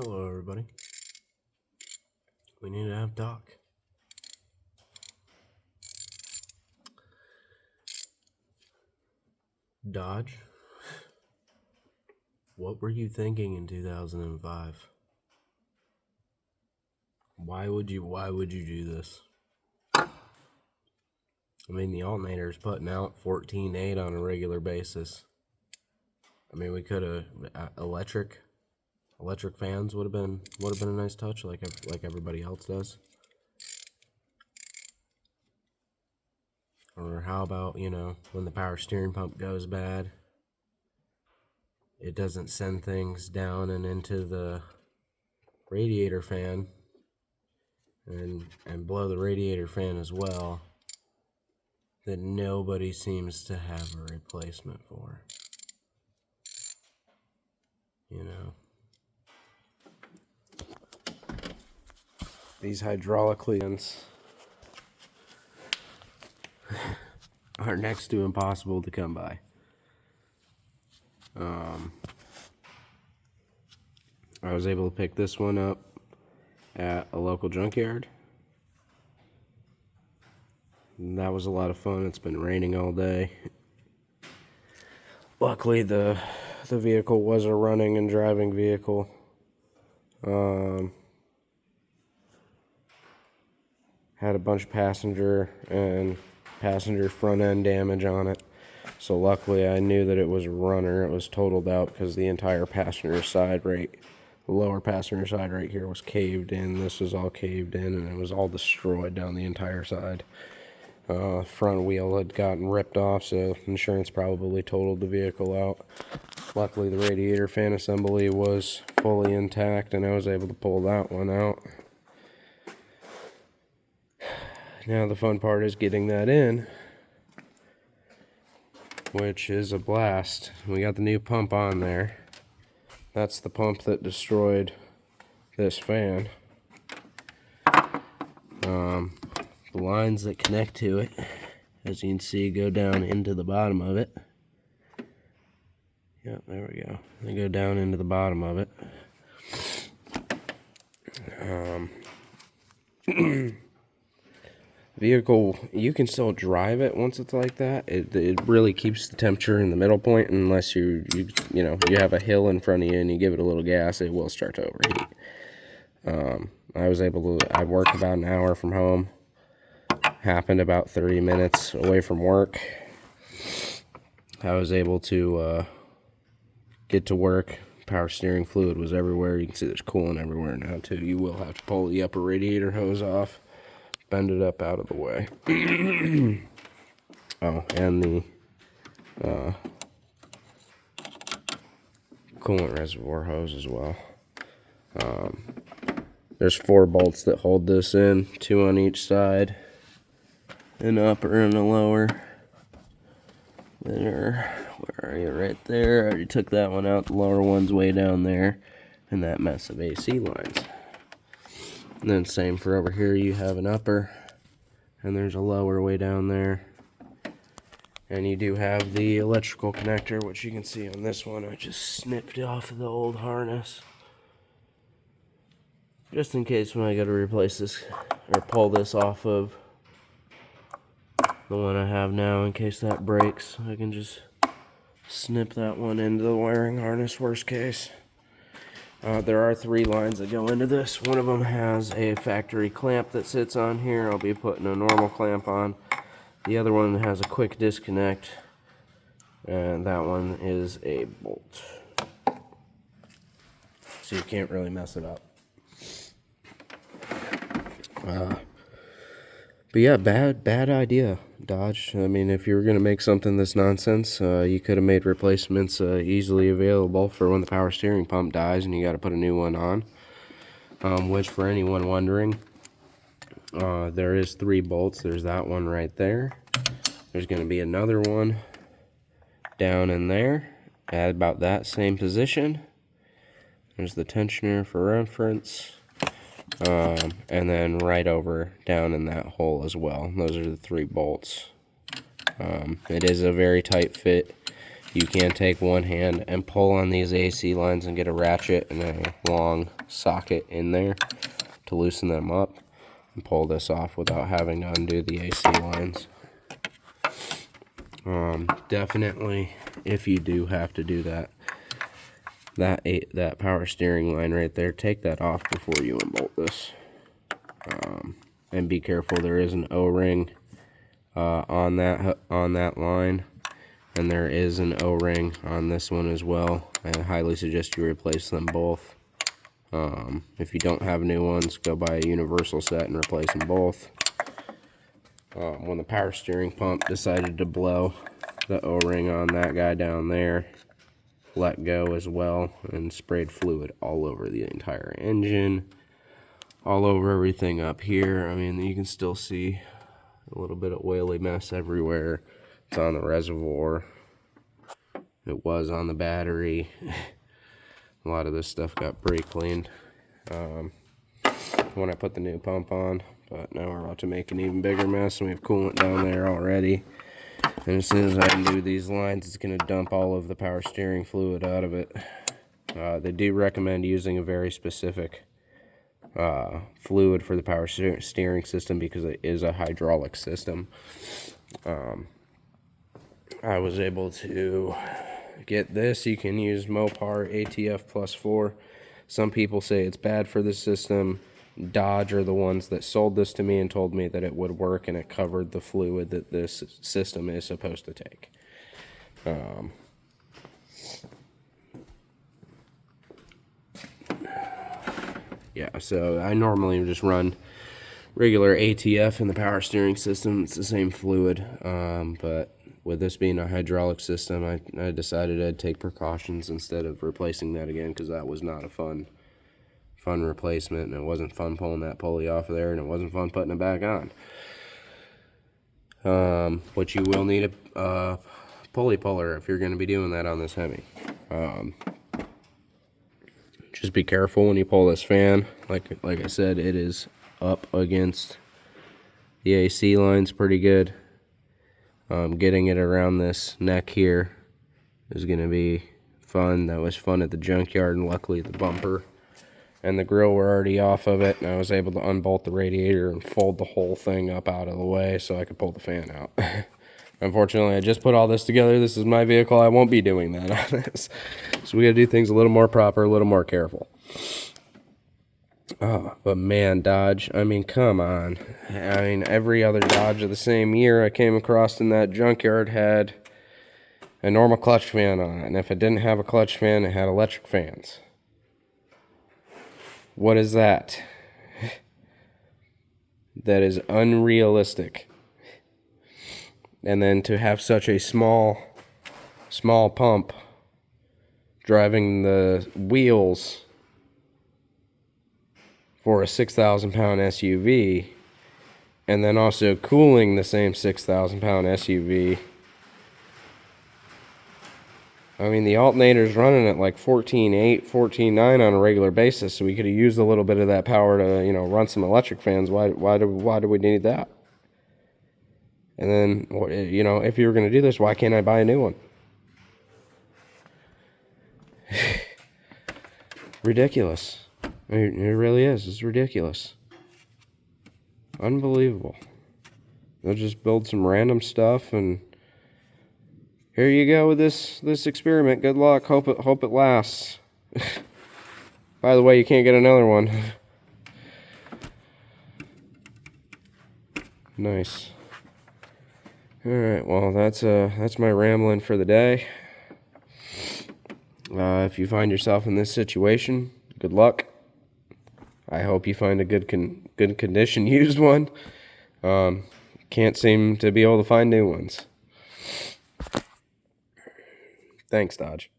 Hello, everybody. We need to have talk. Dodge, what were you thinking in 2005? Why would you do this? I mean, the alternator's putting out 14.8 on a regular basis. I mean, we could have electric fans would have been a nice touch, like everybody else does. Or how about, when the power steering pump goes bad, it doesn't send things down and into the radiator fan and blow the radiator fan as well, that nobody seems to have a replacement for. These hydraulic fans are next to impossible to come by. I was able to pick this one up at a local junkyard. That was a lot of fun. It's been raining all day. Luckily, the vehicle was a running and driving vehicle. Had a bunch of passenger front end damage on it. So luckily I knew that it was a runner. It was totaled out because the entire passenger side the lower passenger side right here was caved in. This was all caved in and it was all destroyed down the entire side. Front wheel had gotten ripped off, so insurance probably totaled the vehicle out. Luckily the radiator fan assembly was fully intact and I was able to pull that one out. Now the fun part is getting that in, which is a blast. We got the new pump on there. That's the pump that destroyed this fan. The lines that connect to it, as you can see, go down into the bottom of it. Yep, there we go. They go down into the bottom of it. Vehicle, you can still drive it once it's like that. It really keeps the temperature in the middle point, unless you have a hill in front of you and you give it a little gas, it will start to overheat. I worked about an hour from home. Happened about 30 minutes away from work. I was able to get to work. Power steering fluid was everywhere. You can see there's coolant everywhere now too. You will have to pull the upper radiator hose off, bend it up out of the way. Oh, and the coolant reservoir hose as well. There's 4 bolts that hold this in, 2 on each side, an upper and a lower. There, where are you? Right there. I already took that one out. The lower one's way down there, and that mess of AC lines. And then same for over here, you have an upper, and there's a lower way down there. And you do have the electrical connector, which you can see on this one. I just snipped off the old harness, just in case when I got to replace this, or pull this off of the one I have now, in case that breaks. I can just snip that one into the wiring harness, worst case. There are 3 lines that go into this. One of them has a factory clamp that sits on here. I'll be putting a normal clamp on. The other one has a quick disconnect, and that one is a bolt. So you can't really mess it up. But yeah, bad idea, Dodge. I mean, if you were going to make something this nonsense, you could have made replacements easily available for when the power steering pump dies and you got to put a new one on. Which, for anyone wondering, there is 3 bolts. There's that one right there. There's going to be another one down in there at about that same position. There's the tensioner for reference. And then right over down in that hole as well. Those are the 3 bolts. It is a very tight fit. You can take one hand and pull on these AC lines and get a ratchet and a long socket in there to loosen them up and pull this off without having to undo the AC lines. Definitely, if you do have to do that power steering line right there, take that off before you unbolt this. And be careful, there is an O-ring on that line, and there is an O-ring on this one as well. I highly suggest you replace them both. If you don't have new ones, go buy a universal set and replace them both. When the power steering pump decided to blow, the O-ring on that guy down there let go as well and sprayed fluid all over the entire engine, all over everything up here. I mean, you can still see a little bit of oily mess everywhere. It's on the reservoir. It was on the battery. A lot of this stuff got brake cleaned when I put the new pump on, but now we're about to make an even bigger mess, and we have coolant down there already. And as soon as I undo these lines, it's going to dump all of the power steering fluid out of it. They do recommend using a very specific fluid for the power steering system because it is a hydraulic system. I was able to get this. You can use Mopar ATF plus 4. Some people say it's bad for the system. Dodge are the ones that sold this to me and told me that it would work and it covered the fluid that this system is supposed to take. Yeah, so I normally just run regular ATF in the power steering system. It's the same fluid, but with this being a hydraulic system, I decided I'd take precautions instead of replacing that again, because that was not a fun replacement, and it wasn't fun pulling that pulley off of there, and it wasn't fun putting it back on. But you will need a pulley puller if you're going to be doing that on this Hemi. Just be careful when you pull this fan. Like I said, it is up against the AC lines pretty good. Getting it around this neck here is going to be fun. That was fun at the junkyard, and luckily the bumper and the grill were already off of it, and I was able to unbolt the radiator and fold the whole thing up out of the way so I could pull the fan out. Unfortunately, I just put all this together. This is my vehicle. I won't be doing that on this. So we got to do things a little more proper, a little more careful. Oh, but man, Dodge, I mean, come on. I mean, every other Dodge of the same year I came across in that junkyard had a normal clutch fan on it, and if it didn't have a clutch fan, it had electric fans. What is that? That is unrealistic. And then to have such a small pump driving the wheels for a 6,000-pound SUV, and then also cooling the same 6,000-pound SUV. I mean, the alternator's running at like 14.8, 14.9 on a regular basis, so we could have used a little bit of that power to, you know, run some electric fans. Why do we need that? And then, you know, if you were going to do this, why can't I buy a new one? Ridiculous. It really is. It's ridiculous. Unbelievable. They'll just build some random stuff, and here you go with this experiment. Good luck. Hope it lasts. By the way, you can't get another one. Nice. All right. Well, that's my rambling for the day. If you find yourself in this situation, good luck. I hope you find a good condition used one. Can't seem to be able to find new ones. Thanks, Dodge.